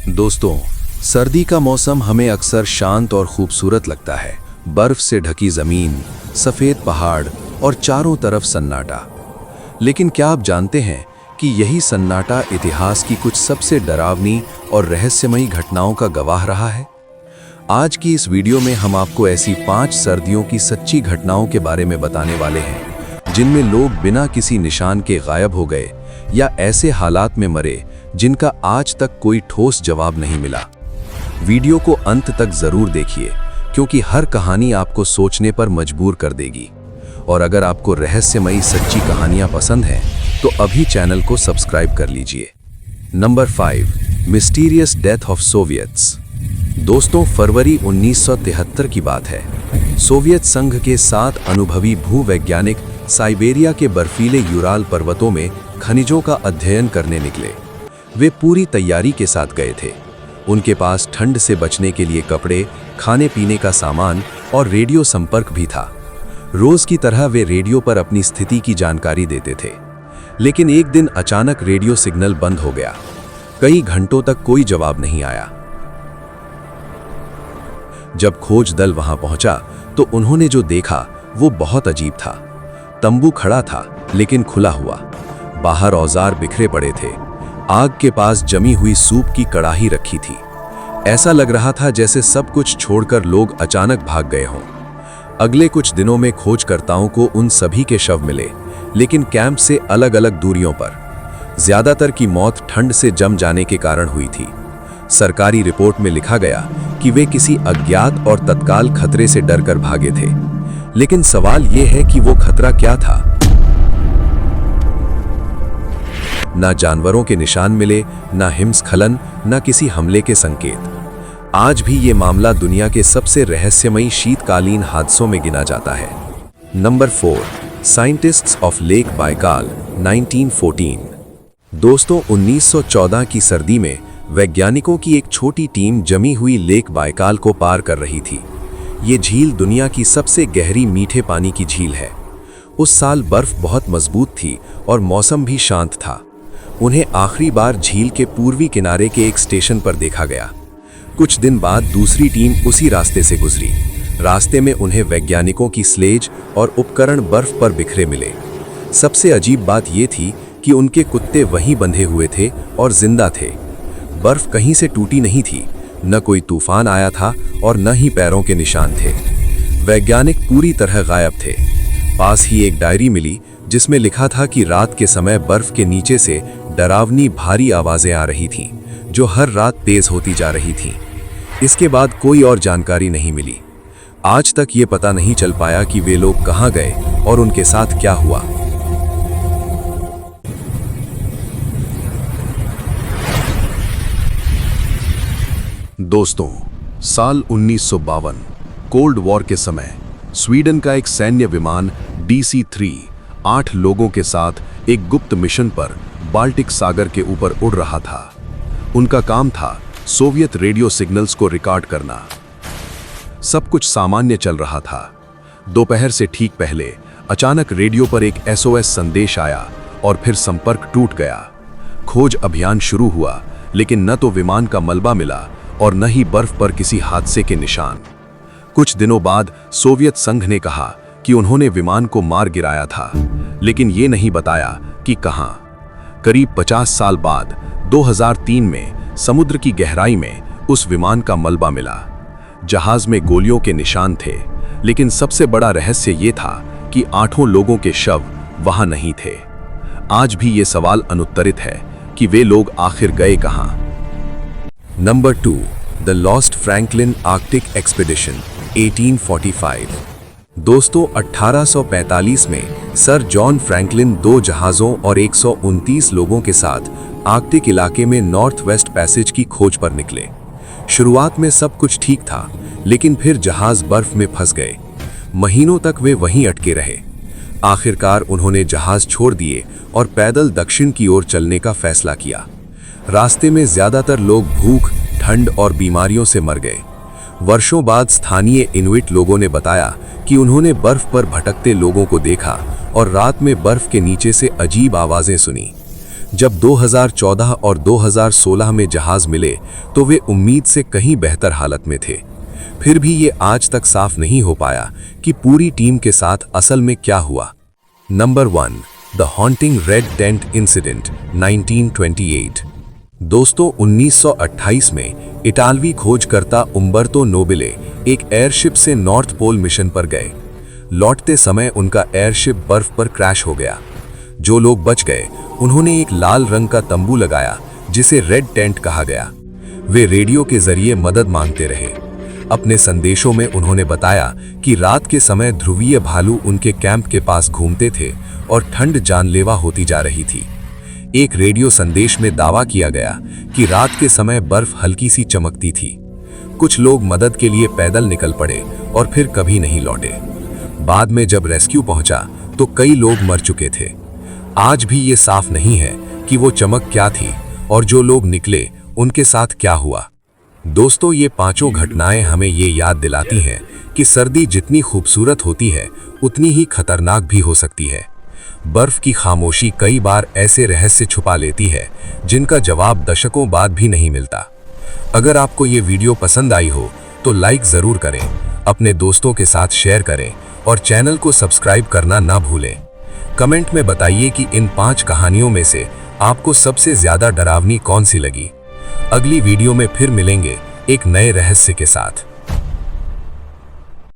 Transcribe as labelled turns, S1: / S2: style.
S1: दोस्तों, सर्दी का मौसम हमें अक्सर शांत और खूबसूरत लगता है। बर्फ से ढकी जमीन, सफेद पहाड़ और चारों तरफ सन्नाटा। लेकिन क्या आप जानते हैं कि यही सन्नाटा इतिहास की कुछ सबसे डरावनी और रहस्यमयी घटनाओं का गवाह रहा है? आज की इस वीडियो में हम आपको ऐसी 5 सर्दियों की सच्ची घटनाओं के बारे में बताने वाले हैं, जिनमें लोग बिना किसी निशान के गायब हो गए या ऐसे हालात में मरे जिनका आज तक कोई ठोस जवाब नहीं मिला। वीडियो को अंत तक जरूर देखिए, क्योंकि हर कहानी आपको सोचने पर मजबूर कर देगी। और अगर आपको रहस्यमयी सच्ची कहानियां पसंद हैं, तो अभी चैनल को सब्सक्राइब कर लीजिए। Number 5, mysterious death of Soviets. दोस्तों, फरवरी 1973 की बात है। सोवियत संघ के 7 अनुभवी भूवैज्ञानिक साइबेरिया के बर्फीले यूराल पर्वतों में खनिजों का अध्ययन करने निकले। वे पूरी तैयारी के साथ गए थे। उनके पास ठंड से बचने के लिए कपड़े, खाने पीने का सामान और रेडियो संपर्क भी था। रोज की तरह वे रेडियो पर अपनी स्थिति की जानकारी देते थे। लेकिन एक दिन अचानक रेडियो सिग्नल बंद हो गया। कई घंटों तक कोई जवाब नहीं आया। जब खोज दल वहां पहुंचा तो उन्होंने जो देखा वो बहुत अजीब था। तंबू खड़ा था, लेकिन खुला हुआ। बाहर औजार बिखरे पड़े थे। आग के पास जमी हुई सूप की कड़ाही रखी थी। ऐसा लग रहा था जैसे सब कुछ छोड़कर लोग अचानक भाग गए हों। अगले कुछ दिनों में खोजकर्ताओं को उन सभी के शव मिले, लेकिन कैंप से अलग अलग दूरियों पर। ज्यादातर की मौत ठंड से जम जाने के कारण हुई थी। सरकारी रिपोर्ट में लिखा गया कि वे किसी अज्ञात और तत्काल खतरे से डरकर भागे थे। लेकिन सवाल यह है कि वो खतरा क्या था? ना जानवरों के निशान मिले, ना हिमस्खलन, ना किसी हमले के संकेत। आज भी ये मामला दुनिया के सबसे रहस्यमयी शीतकालीन हादसों में गिना जाता है। Number 4, scientists of lake Baikal 1914। दोस्तों, 1914 की सर्दी में वैज्ञानिकों की एक छोटी टीम जमी हुई लेक बाइकाल को पार कर रही थी। ये झील दुनिया की सबसे गहरी मीठे पानी की झील है। उस साल बर्फ बहुत मजबूत थी और मौसम भी शांत था। उन्हें आखिरी बार झील के पूर्वी किनारे के एक स्टेशन पर देखा गया। कुछ दिन बाद दूसरी टीम उसी रास्ते से गुजरी। रास्ते में उन्हें वैज्ञानिकों की स्लेज और उपकरण बर्फ पर बिखरे मिले। सबसे अजीब बात यह थी कि उनके कुत्ते वहीं बंधे हुए थे और जिंदा थे। बर्फ कहीं से टूटी नहीं थी, न कोई तूफान आया था और न ही पैरों के निशान थे। वैज्ञानिक पूरी तरह गायब थे। पास ही एक डायरी मिली जिसमें लिखा था कि रात के समय बर्फ के नीचे से डरावनी भारी आवाजें आ रही थीं, जो हर रात तेज होती जा रही थीं। इसके बाद कोई और जानकारी नहीं मिली। आज तक ये पता नहीं चल पाया कि वे लोग कहां गए और उनके साथ क्या हुआ।
S2: दोस्तों, साल 1952 कोल्ड वॉर के समय स्वीडन का एक सैन्य विमान DC-3 8 लोगों के साथ एक गुप्त मिशन पर बाल्टिक सागर के ऊपर उड़ रहा था। उनका काम था सोवियत रेडियो सिग्नल्स को रिकॉर्ड करना। सब कुछ सामान्य चल रहा था। दोपहर से ठीक पहले अचानक रेडियो पर एक SOS संदेश आया और फिर संपर्क टूट गया। खोज अभियान शुरू हुआ, लेकिन न तो विमान का मलबा मिला और न ही बर्फ पर किसी हादसे के निशान। कुछ दिनों बाद सोवियत संघ ने कहा कि उन्होंने विमान को मार गिराया था, लेकिन ये नहीं बताया कि कहां। करीब 50 साल बाद 2003 में समुद्र की गहराई में उस विमान का मलबा मिला। जहाज में गोलियों के निशान थे, लेकिन सबसे बड़ा रहस्य ये था कि 8 लोगों के शव वहां नहीं थे। आज भी ये सवाल अनुत्तरित है कि वे लोग आखिर गए कहां।
S1: Number 2, the lost Franklin Arctic expedition 1845। दोस्तों, 1845 में सर जॉन फ्रैंकलिन 2 जहाज़ों और 129 लोगों के साथ आर्कटिक इलाके में नॉर्थ वेस्ट पैसेज की खोज पर निकले। शुरुआत में सब कुछ ठीक था, लेकिन फिर जहाज बर्फ में फंस गए। महीनों तक वे वहीं अटके रहे। आखिरकार उन्होंने जहाज छोड़ दिए और पैदल दक्षिण की ओर चलने का फैसला किया। रास्ते में ज्यादातर लोग भूख, ठंड और बीमारियों से मर गए। वर्षों बाद स्थानीय इनुइट लोगों ने बताया कि उन्होंने बर्फ पर भटकते लोगों को देखा और रात में बर्फ के नीचे से अजीब आवाजें सुनी। जब 2014 और 2016 में जहाज मिले तो वे उम्मीद से कहीं बेहतर हालत में थे। फिर भी ये आज तक साफ नहीं हो पाया कि पूरी टीम के साथ असल में क्या हुआ। Number 1, the haunting red tent incident 1928। दोस्तों, 1928 में इटालवी खोजकर्ता उम्बर्तो नोबिले एक एयरशिप से नॉर्थ पोल मिशन पर गए। लौटते समय उनका एयरशिप बर्फ पर क्रैश हो गया। जो लोग बच गए उन्होंने एक लाल रंग का तंबू लगाया जिसे रेड टेंट कहा गया। वे रेडियो के जरिए मदद मांगते रहे। अपने संदेशों में उन्होंने बताया कि रात के समय ध्रुवीय भालू उनके कैंप के पास घूमते थे और ठंड जानलेवा होती जा रही थी। एक रेडियो संदेश में दावा किया गया कि रात के समय बर्फ हल्की सी चमकती थी। कुछ लोग मदद के लिए पैदल निकल पड़े और फिर कभी नहीं लौटे। बाद में जब रेस्क्यू पहुंचा तो कई लोग मर चुके थे। आज भी ये साफ नहीं है कि वो चमक क्या थी और जो लोग निकले उनके साथ क्या हुआ। दोस्तों, ये पांचों घटनाएं हमें ये याद दिलाती हैं कि सर्दी जितनी खूबसूरत होती है उतनी ही खतरनाक भी हो सकती है। बर्फ की खामोशी कई बार ऐसे रहस्य छुपा लेती है जिनका जवाब दशकों बाद भी नहीं मिलता। अगर आपको ये वीडियो पसंद आई हो तो लाइक ज़रूर करें, अपने दोस्तों के साथ शेयर करें और चैनल को सब्सक्राइब करना ना भूलें। कमेंट में बताइए कि इन 5 कहानियों में से आपको सबसे ज़्यादा डरावनी कौन सी लगी। अगली वीडियो में फिर मिलेंगे एक नए रहस्य के साथ।